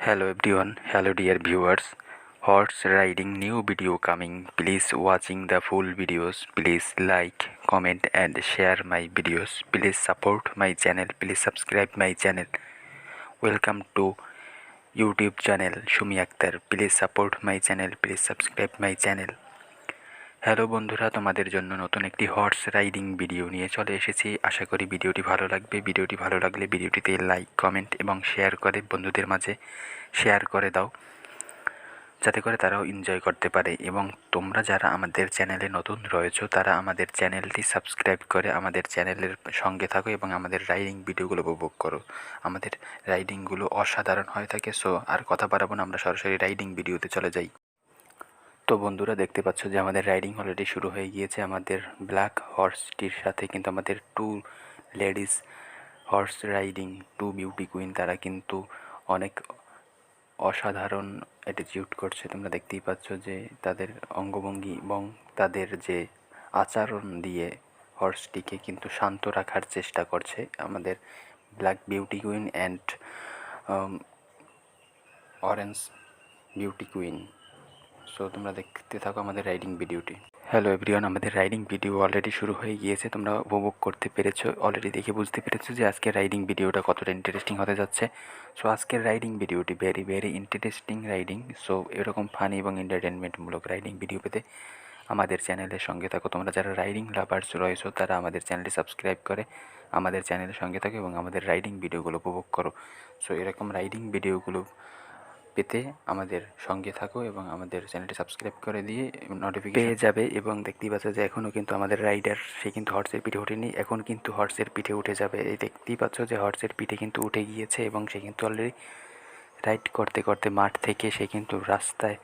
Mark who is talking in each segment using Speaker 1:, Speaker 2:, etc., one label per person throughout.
Speaker 1: Hello everyone, hello dear viewers. Horse riding new video coming. Please watching the full videos. Please like, comment and share my videos. Please support my channel. Please subscribe my channel. Welcome to YouTube channel Shumi Akhtar. Please support my channel. Please subscribe my channel. Hello বন্ধুরা, তোমাদের জন্য নতুন একটি horse riding video নিয়ে চলে এসেছি। আশা করি ভিডিওটি ভালো লাগবে। ভিডিওটি ভালো লাগলে ভিডিওটিতে লাইক, কমেন্ট এবং শেয়ার করে বন্ধুদের মাঝে শেয়ার করে দাও, যাতে করে তারাও এনজয় করতে পারে। এবং তোমরা যারা আমাদের চ্যানেলে নতুন রয়েছো তারা আমাদের চ্যানেলটি সাবস্ক্রাইব করে আমাদের চ্যানেলের সঙ্গে থাকো এবং আমাদের রাইডিং ভিডিওগুলো উপভোগ করো। আমাদের রাইডিংগুলো অসাধারণ হয়ে থাকে। সো আর কথা বাড়াবো না, আমরা সরাসরি রাইডিং ভিডিওতে চলে যাই। তো বন্ধুরা, দেখতে পাচ্ছ যে আমাদের রাইডিং অলরেডি শুরু হয়ে গিয়েছে। আমাদের ব্ল্যাক হর্সটির সাথে কিন্তু আমাদের two ladies horse riding, two beauty queen, তারা কিন্তু অনেক অসাধারণ অ্যাটিটিউড করছে। তোমরা দেখতেই পাচ্ছ যে তাদের অঙ্গভঙ্গি এবং তাদের যে আচরণ দিয়ে হর্সটিকে কিন্তু শান্ত রাখার চেষ্টা করছে আমাদের black beauty queen and orange beauty queen. So তোমরা দেখতে থাকো আমাদের রাইডিং ভিডিওটি। হ্যালো এভরিওয়ান, আমাদের রাইডিং ভিডিও অলরেডি শুরু হয়ে গিয়েছে। তোমরা উপভোগ করতে পেরেছো, অলরেডি দেখে বুঝতে পেরেছো যে আজকের রাইডিং ভিডিওটা কতটা ইন্টারেস্টিং হতে যাচ্ছে। সো আজকের রাইডিং ভিডিওটি very very interesting riding. So এরকম ফানি এবং এন্টারটেনমেন্টমূলক রাইডিং ভিডিও পেতে আমাদের চ্যানেলের সঙ্গে থাকো। তোমরা যারা রাইডিং লাভার্স রয়েছো তারা আমাদের চ্যানেলটি সাবস্ক্রাইব করে আমাদের চ্যানেলের সঙ্গে থাকো এবং আমাদের রাইডিং ভিডিওগুলো উপভোগ করো। সো এরকম রাইডিং ভিডিওগুলো পেতে আমাদের সঙ্গে থাকো এবং আমাদের চ্যানেলটি সাবস্ক্রাইব করে দিয়ে নোটিফিকেশন পেয়ে যাবে। এবং দেখতেই পাচ্ছ যে এখনও কিন্তু আমাদের রাইডার সে কিন্তু হর্সের পিঠে ওঠেনি, এখন কিন্তু হর্সের পিঠে উঠে যাবে। এই দেখতেই পাচ্ছ যে হর্সের পিঠে কিন্তু উঠে গিয়েছে এবং সে কিন্তু অলরেডি রাইড করতে করতে মাঠ থেকে সে কিন্তু রাস্তায়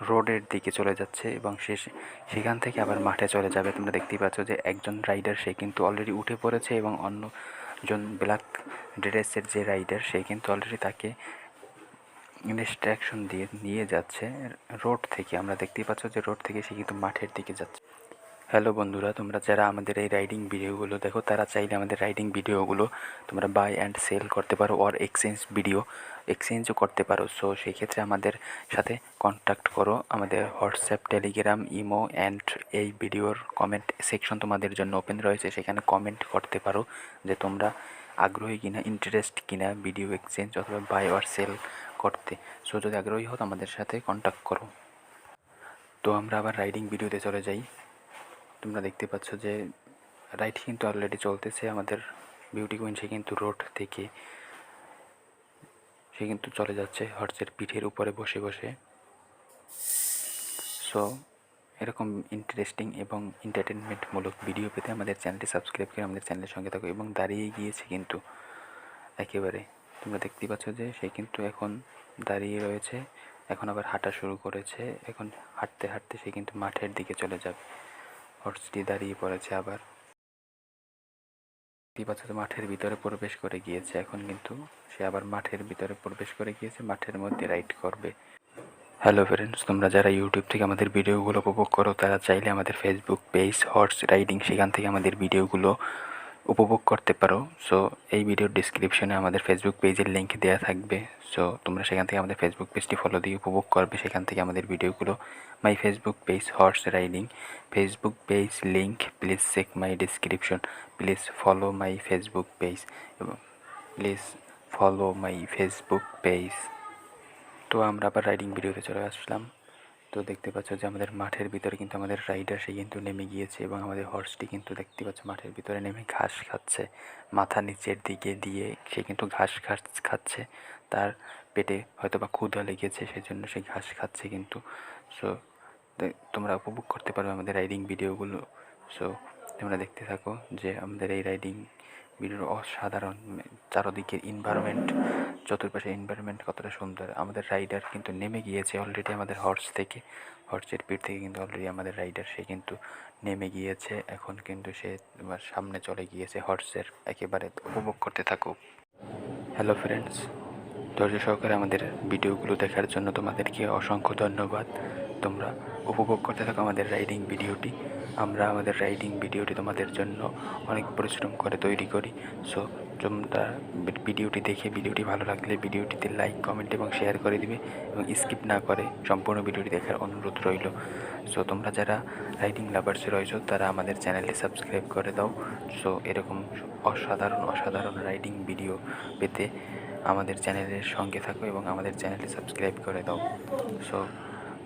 Speaker 1: রোডের দিকে চলে যাচ্ছে এবং সেখান থেকে আবার মাঠে চলে যাবে। তোমরা দেখতেই পাচ্ছ যে একজন রাইডার সে কিন্তু অলরেডি উঠে পড়েছে এবং অন্যজন ব্ল্যাক ড্রেসের যে রাইডার সে কিন্তু অলরেডি তাকে ডিস্ট্রাকশন দিয়ে নিয়ে যাচ্ছে রোড থেকে। আমরা দেখতেই পাচ্ছ যে রোড থেকে সে কিন্তু মাঠের দিকে যাচ্ছে। হ্যালো বন্ধুরা, তোমরা যারা আমাদের এই রাইডিং ভিডিওগুলো দেখো তারা চাইলে আমাদের রাইডিং ভিডিওগুলো তোমরা বাই অ্যান্ড সেল করতে পারো, অর এক্সচেঞ্জও করতে পারো। সো সেই ক্ষেত্রে আমাদের সাথে কন্ট্যাক্ট করো। আমাদের হোয়াটসঅ্যাপ, টেলিগ্রাম, ইমো অ্যান্ড এই ভিডিওর কমেন্ট সেকশন তোমাদের জন্য ওপেন রয়েছে। সেখানে কমেন্ট করতে পারো যে তোমরা আগ্রহী কিনা, ইন্টারেস্ট কিনা ভিডিও এক্সচেঞ্জ অথবা বাই অর সেল করতে। সো যদি আগ্রহী হও আমাদের সাথে কন্ট্যাক্ট করো। তো আমরা আবার রাইডিং ভিডিওতে চলে যাই। তোমরা দেখতে পাচ্ছ যে রাইড কিন্তু অলরেডি চলতেছে। আমাদের বিউটি কুইন সে কিন্তু রোড থেকে সে কিন্তু চলে যাচ্ছে হর্সের পিঠের উপরে বসে বসে। সো এরকম ইন্টারেস্টিং এবং এন্টারটেনমেন্টমূলক ভিডিও পেতে আমাদের চ্যানেলটি সাবস্ক্রাইব করে আমাদের চ্যানেলের সঙ্গে থাকো। এবং দাঁড়িয়ে গিয়েছে কিন্তু একেবারে, তোমরা দেখতেই পাচ্ছ যে সে কিন্তু এখন দাঁড়িয়ে রয়েছে, এখন আবার হাঁটা শুরু করেছে। এখন হাঁটতে হাঁটতে সে কিন্তু মাঠের দিকে চলে যাবে। হর্সটি দাঁড়িয়ে পড়েছে, আবার দেখতেই পাচ্ছ মাঠের ভিতরে প্রবেশ করে গিয়েছে। এখন কিন্তু সে আবার মাঠের ভিতরে প্রবেশ করে গিয়েছে, মাঠের মধ্যে রাইড করবে। হ্যালো ফ্রেন্ডস, তোমরা যারা ইউটিউব থেকে আমাদের ভিডিওগুলো উপভোগ করো তারা চাইলে আমাদের ফেসবুক পেজ হর্স রাইডিং, সেখান থেকে আমাদের ভিডিওগুলো উপভোগ করতে পারো। সো এই ভিডিওর ডিসক্রিপশনে আমাদের ফেসবুক পেজের লিঙ্ক দেওয়া থাকবে। সো তোমরা সেখান থেকে আমাদের ফেসবুক পেজটি ফলো দিয়ে উপভোগ করবে। সেখান থেকে আমাদের ভিডিওগুলো my Facebook page horse riding, Facebook page link please check my description, please follow my Facebook page এবং please follow my Facebook page. তো আমরা আবার রাইডিং ভিডিওতে চলে আসলাম। তো দেখতে পাচ্ছ যে আমাদের মাঠের ভিতরে কিন্তু আমাদের রাইডার সে কিন্তু নেমে গিয়েছে এবং আমাদের হর্সটি কিন্তু দেখতে পাচ্ছ মাঠের ভিতরে নেমে ঘাস খাচ্ছে। মাথা নিচের দিকে দিয়ে সে কিন্তু ঘাস খাচ্ছে। তার পেটে হয়তো বা ক্ষুধা লেগেছে, সেজন্য সে ঘাস খাচ্ছে কিন্তু। সো তোমরা উপভোগ করতে পারো আমাদের রাইডিং ভিডিওগুলো। সো তোমরা দেখতে থাকো যে আমাদের এই রাইডিং ভিডিওর অসাধারণ চারদিকের এনভায়রনমেন্ট, চতুর্পাশে এনভায়রনমেন্ট কতটা সুন্দর। আমাদের রাইডার কিন্তু নেমে গিয়েছে অলরেডি আমাদের হর্স থেকে, হর্সের পিঠ থেকে কিন্তু অলরেডি আমাদের রাইডার সে কিন্তু নেমে গিয়েছে। এখন কিন্তু সে তোমার সামনে চলে গিয়েছে হর্সের একেবারে। উপভোগ করতে থাকো। হ্যালো ফ্রেন্ডস, ধৈর্য সহকারে আমাদের ভিডিওগুলো দেখার জন্য তোমাদেরকে অসংখ্য ধন্যবাদ। তোমরা উপভোগ করতে থাকো আমাদের রাইডিং ভিডিওটি। আমরা আমাদের রাইডিং ভিডিওটি তোমাদের জন্য অনেক পরিশ্রম করে তৈরি করি। সো তোমরা ভিডিওটি দেখে ভিডিওটি ভালো লাগলে ভিডিওটিতে লাইক, কমেন্ট এবং শেয়ার করে দিবে এবং স্কিপ না করে সম্পূর্ণ ভিডিওটি দেখার অনুরোধ রইল। সো তোমরা যারা রাইডিং লাভার্স রয়েছো তারা আমাদের চ্যানেলটি সাবস্ক্রাইব করে দাও। সো এরকম অসাধারণ রাইডিং ভিডিও পেতে আমাদের চ্যানেলের সঙ্গে থাকো এবং আমাদের চ্যানেলটি সাবস্ক্রাইব করে দাও। সো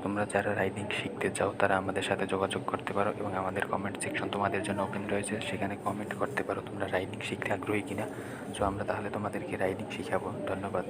Speaker 1: তোমরা যারা রাইডিং শিখতে চাও তারা আমাদের সাথে যোগাযোগ করতে পারো এবং আমাদের কমেন্ট সেকশন তোমাদের জন্য ওপেন রয়েছে, সেখানে কমেন্ট করতে পারো তোমরা রাইডিং শিখতে আগ্রহী কিনা। সো আমরা তাহলে তোমাদেরকে রাইডিং শিখাবো। ধন্যবাদ।